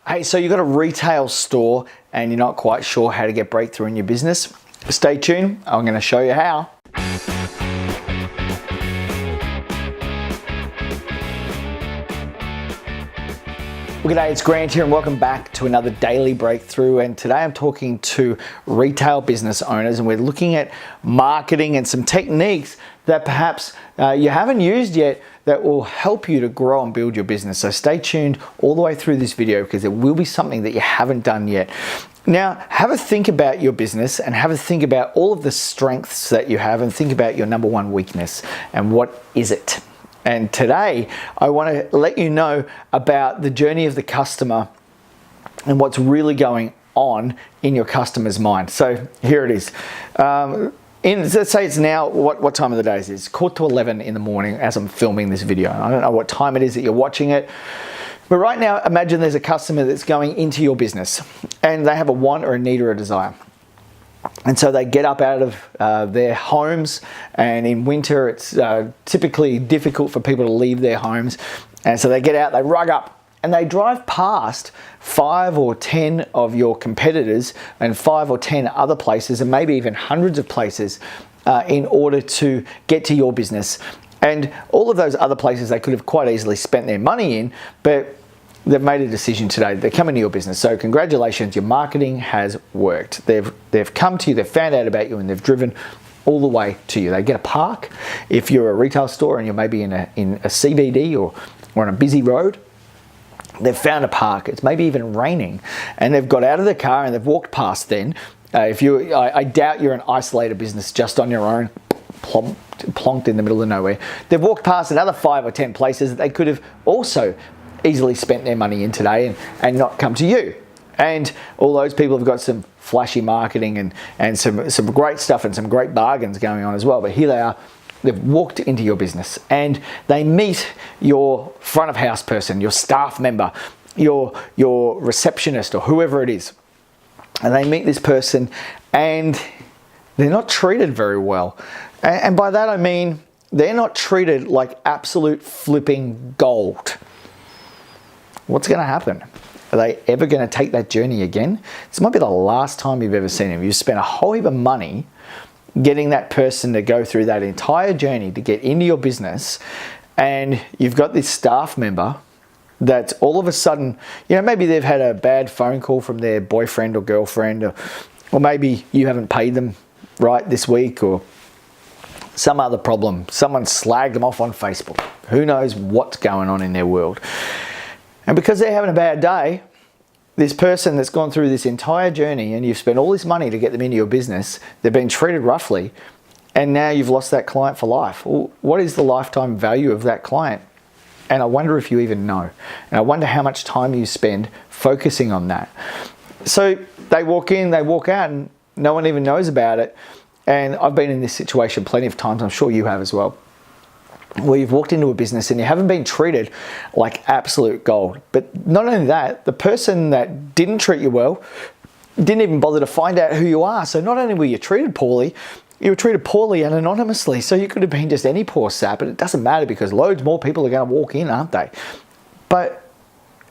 Hey, so you've got a retail store and you're not quite sure how to get breakthrough in your business? Stay tuned, I'm going to show you how. Well, g'day, it's Grant here and welcome back to another daily breakthrough. And today I'm talking to retail business owners and we're looking at marketing and some techniques that perhaps you haven't used yet that will help you to grow and build your business. So stay tuned all the way through this video because it will be something that you haven't done yet. Now, have a think about your business and have a think about all of the strengths that you have and think about your number one weakness and what is it. And today, I want to let you know about the journey of the customer and what's really going on in your customer's mind. So here it is. Let's say it's now, what time of the day is it? It's 10:45 in the morning as I'm filming this video. I don't know what time it is that you're watching it. But right now, imagine there's a customer that's going into your business and they have a want or a need or a desire. And so they get up out of their homes, and in winter it's typically difficult for people to leave their homes. And so they get out, they rug up, and they drive past 5 or 10 of your competitors and 5 or 10 other places, and maybe even hundreds of places in order to get to your business. And all of those other places they could have quite easily spent their money in, but they've made a decision today. They're coming to your business. So congratulations, your marketing has worked. They've come to you, they've found out about you, and they've driven all the way to you. They get a park. If you're a retail store and you're maybe in a CBD or on a busy road, they've found a park. It's maybe even raining, and they've got out of the car and they've walked past then. I doubt you're an isolated business just on your own, plonked in the middle of nowhere. They've walked past another 5 or 10 places that they could have also easily spent their money in today and not come to you. And all those people have got some flashy marketing and some great stuff and some great bargains going on as well. But here they are, they've walked into your business and they meet your front of house person, your staff member, your receptionist or whoever it is. And they meet this person and they're not treated very well. And by that I mean they're not treated like absolute flipping gold. What's going to happen? Are they ever going to take that journey again? This might be the last time you've ever seen them. You've spent a whole heap of money getting that person to go through that entire journey to get into your business, and you've got this staff member that all of a sudden, maybe they've had a bad phone call from their boyfriend or girlfriend, or maybe you haven't paid them right this week, or some other problem. Someone slagged them off on Facebook. Who knows what's going on in their world? And because they're having a bad day, this person that's gone through this entire journey and you've spent all this money to get them into your business, they've been treated roughly, and now you've lost that client for life. Well, what is the lifetime value of that client? And I wonder if you even know. And I wonder how much time you spend focusing on that. So they walk in, they walk out, and no one even knows about it. And I've been in this situation plenty of times, I'm sure you have as well, where you've walked into a business and you haven't been treated like absolute gold. But not only that, the person that didn't treat you well didn't even bother to find out who you are. So not only were you treated poorly, you were treated poorly and anonymously. So you could have been just any poor sap, but it doesn't matter because loads more people are going to walk in, aren't they? But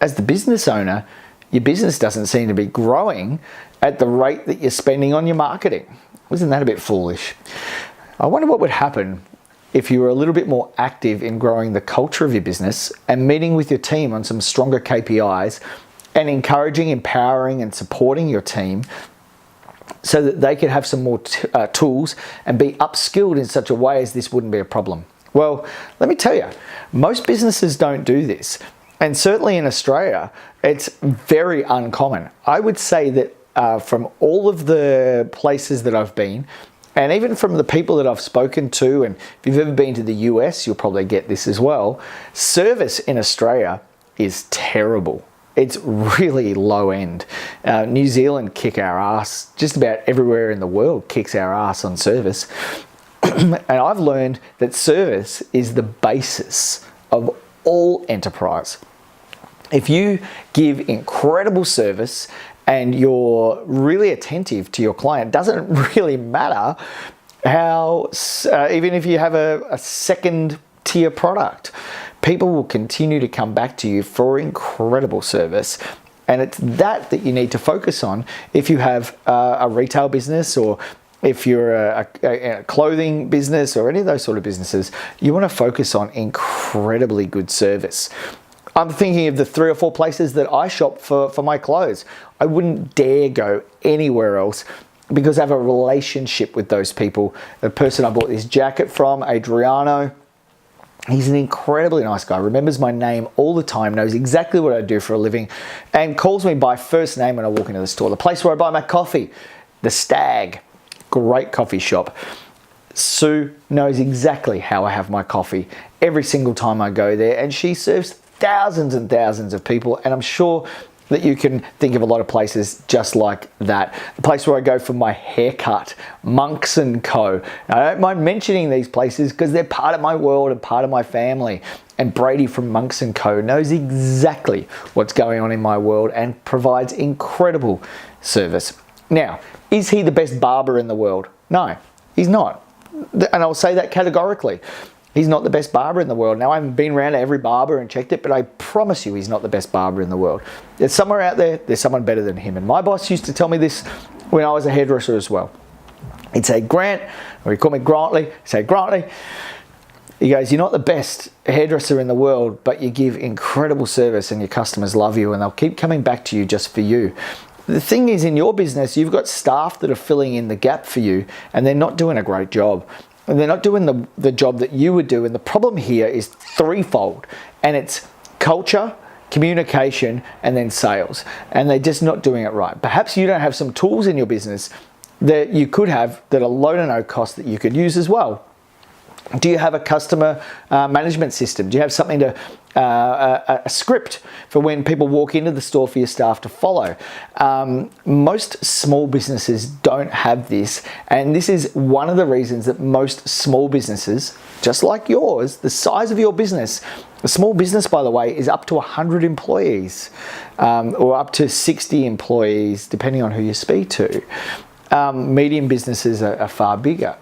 as the business owner, your business doesn't seem to be growing at the rate that you're spending on your marketing. Isn't that a bit foolish? I wonder what would happen if you were a little bit more active in growing the culture of your business and meeting with your team on some stronger KPIs and encouraging, empowering and supporting your team so that they could have some more tools and be upskilled in such a way as this wouldn't be a problem. Well, let me tell you, most businesses don't do this. And certainly in Australia, it's very uncommon. I would say that from all of the places that I've been, and even from the people that I've spoken to, and if you've ever been to the US, you'll probably get this as well, service in Australia is terrible. It's really low end. New Zealand kick our ass. Just about everywhere in the world kicks our ass on service. And I've learned that service is the basis of all enterprise. If you give incredible service and you're really attentive to your client, doesn't really matter how, even if you have a second tier product, people will continue to come back to you for incredible service And it's that you need to focus on if you have a retail business, or if you're a clothing business, or any of those sort of businesses. You want to focus on incredibly good service. I'm thinking of the 3 or 4 places that I shop for my clothes. I wouldn't dare go anywhere else because I have a relationship with those people. The person I bought this jacket from, Adriano, he's an incredibly nice guy, remembers my name all the time, knows exactly what I do for a living, and calls me by first name when I walk into the store. The place where I buy my coffee, the Stag, great coffee shop. Sue knows exactly how I have my coffee every single time I go there, and she serves thousands and thousands of people, and I'm sure that you can think of a lot of places just like that. The place where I go for my haircut, Monks & Co. Now, I don't mind mentioning these places because they're part of my world and part of my family. And Brady from Monks & Co. knows exactly what's going on in my world and provides incredible service. Now, is he the best barber in the world? No, he's not. And I'll say that categorically. He's not the best barber in the world. Now, I haven't been around to every barber and checked it, but I promise you he's not the best barber in the world. There's somewhere out there, there's someone better than him. And my boss used to tell me this when I was a hairdresser as well. He'd say, Grant, or he'd call me Grantley, he'd say, Grantley, he goes, you're not the best hairdresser in the world, but you give incredible service and your customers love you and they'll keep coming back to you just for you. The thing is, in your business, you've got staff that are filling in the gap for you and they're not doing a great job. And they're not doing the job that you would do. And the problem here is threefold. And it's culture, communication, and then sales. And they're just not doing it right. Perhaps you don't have some tools in your business that you could have that are low to no cost that you could use as well. Do you have a customer management system? Do you have something to a script for when people walk into the store for your staff to follow? Most small businesses don't have this, and this is one of the reasons that most small businesses, just like yours, the size of your business, a small business, by the way, is up to 100 employees or up to 60 employees, depending on who you speak to. Medium businesses are far bigger.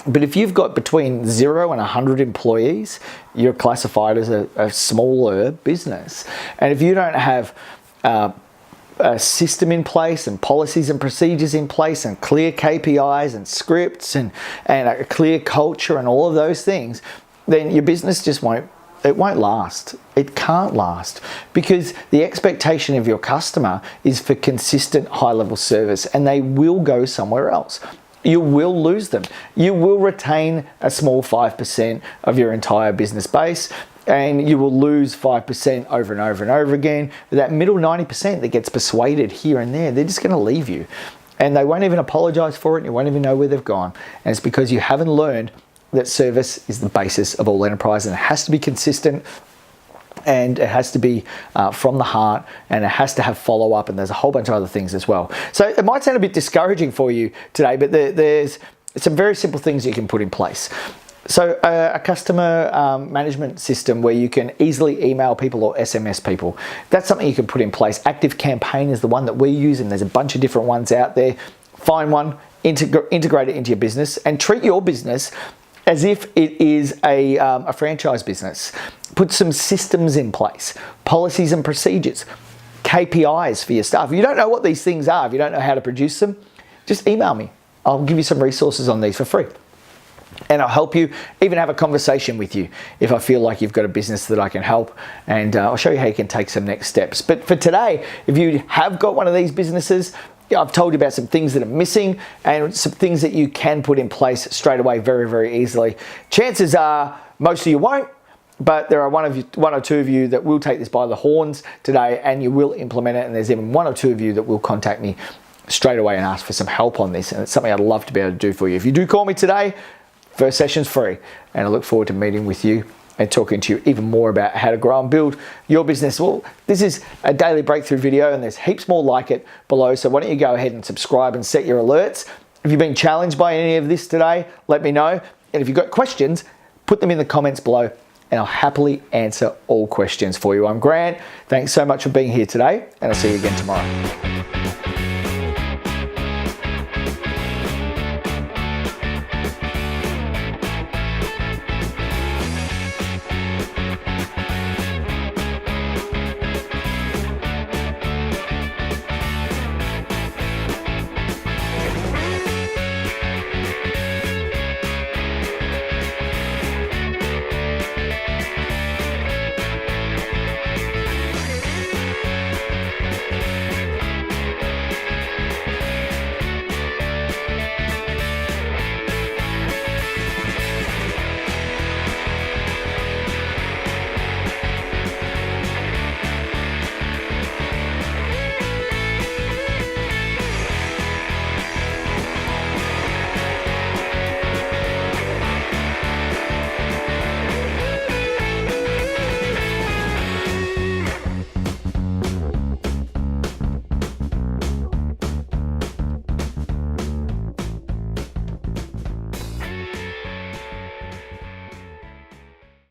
But if you've got between 0 and 100 employees, you're classified as a smaller business. And if you don't have a system in place and policies and procedures in place and clear KPIs and scripts and a clear culture and all of those things, then your business just won't last. It can't last because the expectation of your customer is for consistent high-level service, and they will go somewhere else. You will lose them. You will retain a small 5% of your entire business base, and you will lose 5% over and over and over again. That middle 90% that gets persuaded here and there, they're just going to leave you. And they won't even apologize for it. You won't even know where they've gone. And it's because you haven't learned that service is the basis of all enterprise, and it has to be consistent, and it has to be from the heart, and it has to have follow-up, and there's a whole bunch of other things as well. So it might sound a bit discouraging for you today, but there's some very simple things you can put in place. So a customer management system where you can easily email people or SMS people, that's something you can put in place. Active Campaign is the one that we use, and there's a bunch of different ones out there. Find one, integrate it into your business, and treat your business as if it is a franchise business. Put some systems in place, policies and procedures, KPIs for your staff. If you don't know what these things are, if you don't know how to produce them, just email me. I'll give you some resources on these for free. And I'll help you, even have a conversation with you if I feel like you've got a business that I can help, and I'll show you how you can take some next steps. But for today, if you have got one of these businesses, I've told you about some things that are missing and some things that you can put in place straight away very, very easily. Chances are most of you won't, but there are one or two of you that will take this by the horns today and you will implement it, and there's even one or two of you that will contact me straight away and ask for some help on this, and it's something I'd love to be able to do for you. If you do call me today, first session's free, and I look forward to meeting with you and talking to you even more about how to grow and build your business. Well, this is a daily breakthrough video, and there's heaps more like it below, so why don't you go ahead and subscribe and set your alerts. If you've been challenged by any of this today, let me know, and if you've got questions, put them in the comments below, and I'll happily answer all questions for you. I'm Grant. Thanks so much for being here today, and I'll see you again tomorrow.